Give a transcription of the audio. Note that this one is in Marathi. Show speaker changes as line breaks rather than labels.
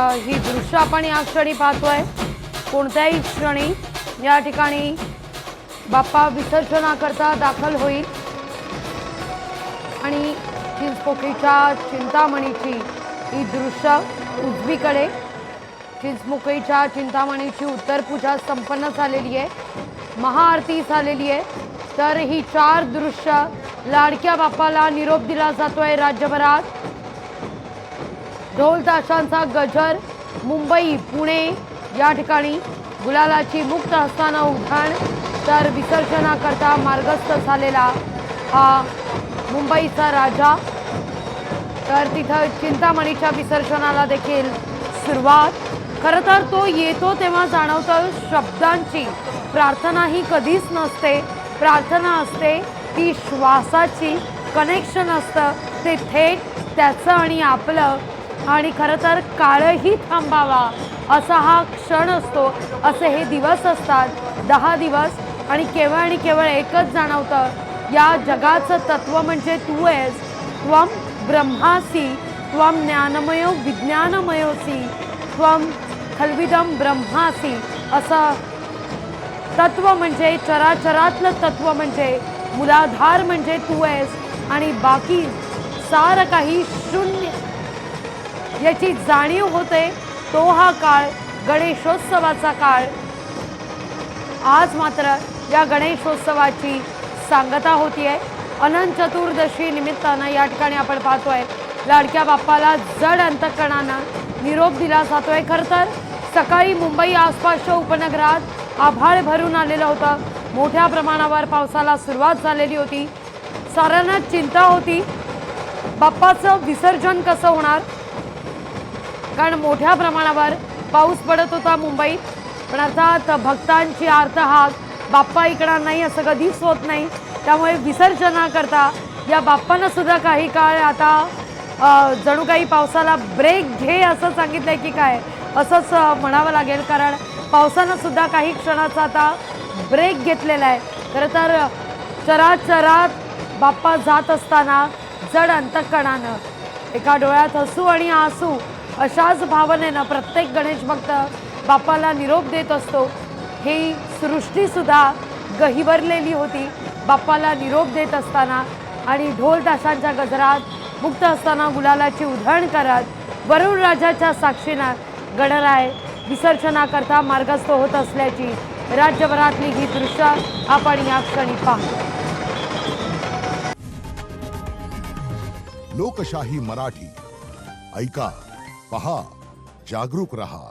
ही दृश्य आपण या क्षणी पाहतोय। कोणत्याही क्षणी या ठिकाणी बाप्पा विसर्जनाकरता दाखल होईल आणि चिंचपोकळीच्या चिंतामणीची ही दृश्य उजवीकडे चिंचपोकळीच्या चिंतामणीची उत्तर पूजा संपन्न झालेली आहे, महाआरती झालेली आहे। तर ही 4 दृश्य लाडक्या बाप्पाला निरोप दिला जातोय राज्यभरात। ढोल ताशांचा गजर, मुंबई पुणे या ठिकाणी गुलालाची मुक्त हस्तानं उधाण, तर विसर्जनाकरता मार्गस्थ झालेला हा मुंबईचा राजा। तर तिथं चिंतामणीच्या विसर्जनाला देखील सुरुवात। खरं तर तो येतो तेव्हा जाणवतं शब्दांची प्रार्थना ही कधीच नसते, प्रार्थना असते ती श्वासाची, कनेक्शन असतं ते थेट त्याचं आणि आपलं। आणि खरं तर काळही थांबावा असा हा क्षण असतो, असे हे दिवस असतात 10 दिवस। आणि केवळ एकच जाणवतं, या जगाचं तत्व म्हणजे तू आहेस, त्वम ब्रह्मासी त्वम ज्ञानमयो विज्ञानमयोसी त्वम खल्विदम ब्रह्मासी। असं तत्व म्हणजे चराचरातलं तत्व म्हणजे मूलाधार म्हणजे तू आहेस आणि बाकी सारं काही शून्य, याची जाणीव होते तो हा काळ, गणेशोत्सवाचा काळ। आज मात्र या गणेशोत्सवाची सांगता होतीये। अनंत चतुर्दशी निमित्तानं या ठिकाणी आपण पाहतोय लाडक्या बाप्पाला जड अंतकरणानं निरोप दिला जातोय। खरं तर सकाळी मुंबई आसपासच्या उपनगरात आभाळ भरून आलेलं होतं, मोठ्या प्रमाणावर पावसाला सुरुवात झालेली होती। साऱ्यांना चिंता होती बाप्पाचं विसर्जन कसं होणार, कारण मोठ्या प्रमाणावर पाऊस पडत होता मुंबईत। पण अर्थात भक्तांची आर्तहाक बाप्पा ऐकणार नाही असं कधीच होत नाही, त्यामुळे विसर्जनाकरता या बाप्पानं सुद्धा काही काळ आता जणू काही पावसाला ब्रेक घे असं सांगितलंय की काय, असंच म्हणावं लागेल, कारण पावसानं सुद्धा काही क्षणाचा आता ब्रेक घेतलेला आहे। खरं तर चराचरात बाप्पा जात असताना जड अंतकरणानं, एका डोळ्यात हसू आणि आसू अशाच भावनेनं प्रत्येक गणेश भक्त बाप्पाला निरोप देत असतो। ही सृष्टीसुद्धा गहिवरलेली होती बाप्पाला निरोप देत असताना, आणि ढोल ताशांच्या गजरात मुक्त असताना गुलालाची उधळण करत वरुण राजाच्या साक्षीनं गणराय विसर्जनाकरता मार्गस्थ होत असल्याची राज्यभरातली ही दृश्य आपण या क्षणी पाहतो।
लोकशाही मराठी ऐका, पहा, जागरूक रहा।